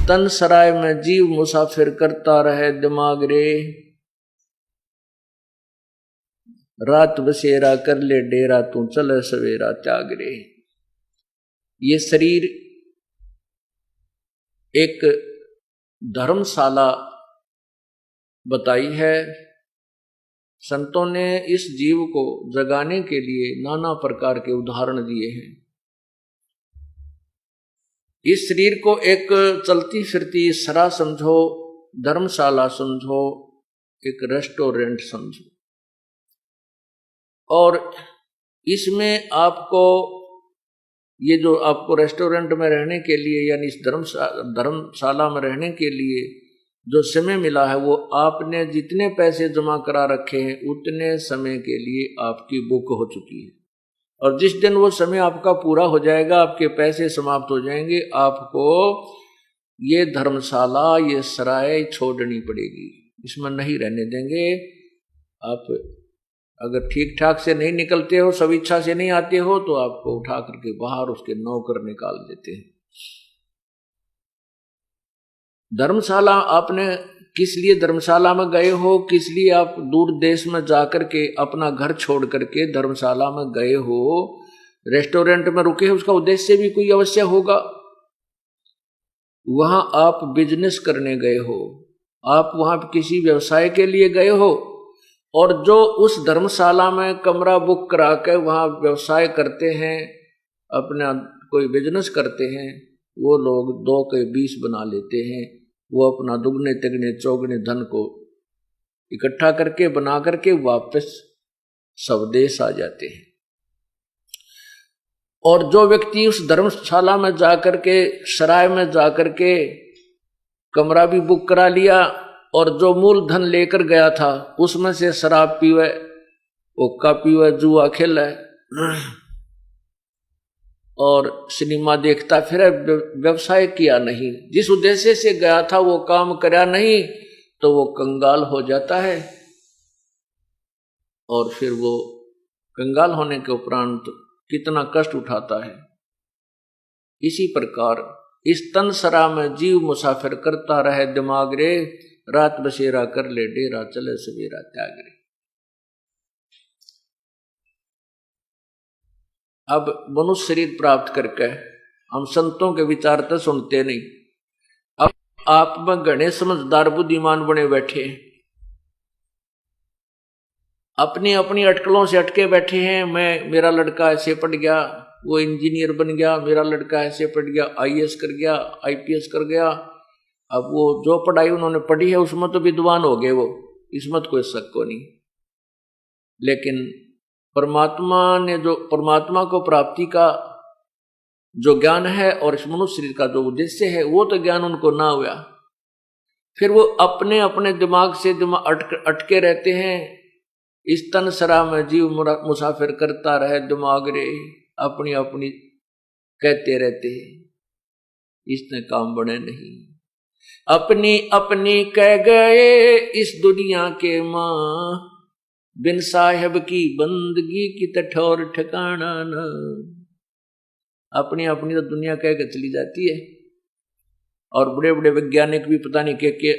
तन सराय में जीव मुसाफिर करता रहे दिमाग रे, रात बसेरा कर ले डेरा तू चले सवेरा त्याग रे। ये शरीर एक धर्मशाला बताई है। संतों ने इस जीव को जगाने के लिए नाना प्रकार के उदाहरण दिए हैं। इस शरीर को एक चलती फिरती सरा समझो, धर्मशाला समझो, एक रेस्टोरेंट समझो, और इसमें आपको ये जो आपको रेस्टोरेंट में रहने के लिए यानी इस धर्मशाला में रहने के लिए जो समय मिला है, वो आपने जितने पैसे जमा करा रखे हैं उतने समय के लिए आपकी बुक हो चुकी है। और जिस दिन वो समय आपका पूरा हो जाएगा, आपके पैसे समाप्त हो जाएंगे, आपको ये धर्मशाला, ये सराय छोड़नी पड़ेगी। इसमें नहीं रहने देंगे। आप अगर ठीक ठाक से नहीं निकलते हो, सब इच्छा से नहीं आते हो, तो आपको उठा करके बाहर उसके नौकर निकाल देते हैं। धर्मशाला आपने किस लिए धर्मशाला में गए हो, किस लिए आप दूर देश में जाकर के अपना घर छोड़ करके धर्मशाला में गए हो, रेस्टोरेंट में रुके हो, उसका उद्देश्य भी कोई अवश्य होगा। वहां आप बिजनेस करने गए हो, आप वहां किसी व्यवसाय के लिए गए हो, और जो उस धर्मशाला में कमरा बुक करा के वहां व्यवसाय करते हैं, अपना कोई बिजनेस करते हैं, वो लोग 2 के 20 बना लेते हैं। वो अपना दुगने तिगने चौगने धन को इकट्ठा करके बना करके वापस स्वदेश आ जाते हैं। और जो व्यक्ति उस धर्मशाला में जाकर के, सराय में जाकर के कमरा भी बुक करा लिया और जो मूल धन लेकर गया था उसमें से शराब पीवे, हुक्का पीवे, जुआ खेले और सिनेमा देखता फिर, व्यवसाय किया नहीं, जिस उद्देश्य से गया था वो काम करा नहीं, तो वो कंगाल हो जाता है। और फिर वो कंगाल होने के उपरांत कितना कष्ट उठाता है। इसी प्रकार इस तन सरा में जीव मुसाफिर करता रहे दिमाग रे, रात बसेरा कर ले डेरा चले सवेरा त्याग रे। अब मनुष्य शरीर प्राप्त करके हम संतों के विचार तो सुनते नहीं। अब आप में घने समझदार बुद्धिमान बने बैठे, अपनी अपनी अटकलों से अटके बैठे हैं। मेरा लड़का ऐसे पढ़ गया, वो इंजीनियर बन गया, मेरा लड़का ऐसे पढ़ गया, IAS कर गया, IPS कर गया। अब वो जो पढ़ाई उन्होंने पढ़ी है उसमें तो विद्वान हो गए वो, इसमें तो कोई शक को नहीं। लेकिन परमात्मा ने जो परमात्मा को प्राप्ति का जो ज्ञान है और इस मनुष्य शरीर का जो उद्देश्य है, वो तो ज्ञान उनको ना हुआ। फिर वो अपने अपने दिमाग से अटके रहते हैं। इस तन सरा में जीव मुसाफिर करता रहे दिमाग रे, अपनी अपनी कहते रहते हैं, इसने काम बने नहीं। अपनी अपनी कह गए इस दुनिया के मां, बिन साहेब की बंदगी की तठौर ठिकाना न। अपनी अपनी तो दुनिया कह के चली जाती है। और बड़े बड़े वैज्ञानिक भी पता नहीं के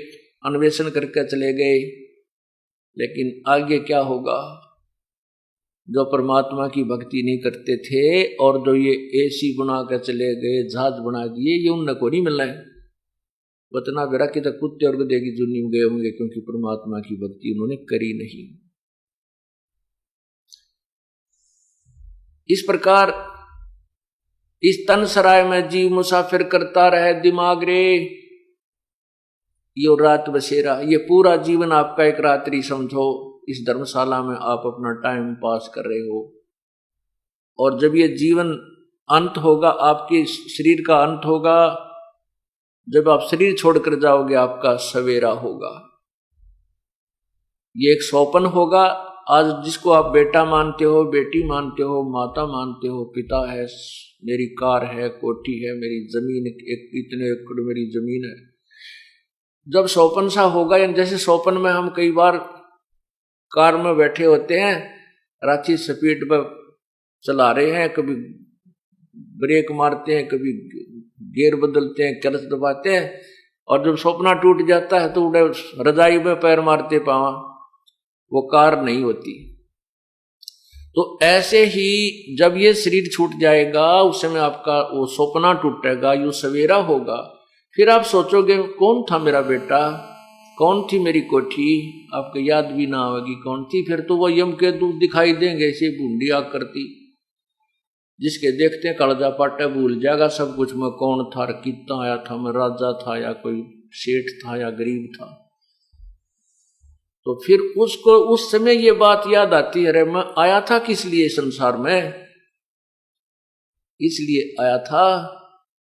अन्वेषण करके चले गए, लेकिन आगे क्या होगा। जो परमात्मा की भक्ति नहीं करते थे और जो ये AC बना कर चले गए, जहाज बना दिए, ये उन को नहीं मिलना है। वतना बेरा कि तो कुत्ते और गधे की जुनी में गए होंगे, क्योंकि परमात्मा की भक्ति उन्होंने करी नहीं। इस प्रकार इस तन सराय में जीव मुसाफिर करता रहे दिमाग रे, यो रात बसेरा, ये पूरा जीवन आपका एक रात्रि समझो। इस धर्मशाला में आप अपना टाइम पास कर रहे हो, और जब ये जीवन अंत होगा, आपके शरीर का अंत होगा, जब आप शरीर छोड़कर जाओगे, आपका सवेरा होगा। ये एक स्वप्न होगा। आज जिसको आप बेटा मानते हो, बेटी मानते हो, माता मानते हो, पिता है, मेरी कार है, कोठी है, मेरी जमीन, इतने एकड़ मेरी जमीन है, जब स्वप्न सा होगा, यानी जैसे स्वप्न में हम कई बार कार में बैठे होते हैं, रांची स्पीड पर चला रहे हैं, कभी ब्रेक मारते हैं, कभी गेयर बदलते हैं, क्लच दबाते हैं, और जब सपना टूट जाता है तो उड़े रजाई में पैर मारते पावा, वो कार नहीं होती। तो ऐसे ही जब ये शरीर छूट जाएगा उस समय आपका वो सपना टूटेगा, यूं सवेरा होगा, फिर आप सोचोगे कौन था मेरा बेटा, कौन थी मेरी कोठी, आपको याद भी ना होगी कौन थी। फिर तो वो यम के दूत दिखाई देंगे, ऐसे बूंदी आकृति, जिसके देखते कालजा पाटा भूल जाएगा सब कुछ, मैं कौन था, कितना आया था, मैं राजा था या कोई सेठ था या गरीब था। तो फिर उसको उस समय ये बात याद आती है, अरे मैं आया था किस लिए संसार में, इसलिए आया था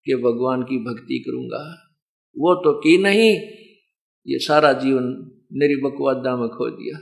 कि भगवान की भक्ति करूंगा। वो तो की नहीं, ये सारा जीवन मेरी बकवादा में खो दिया।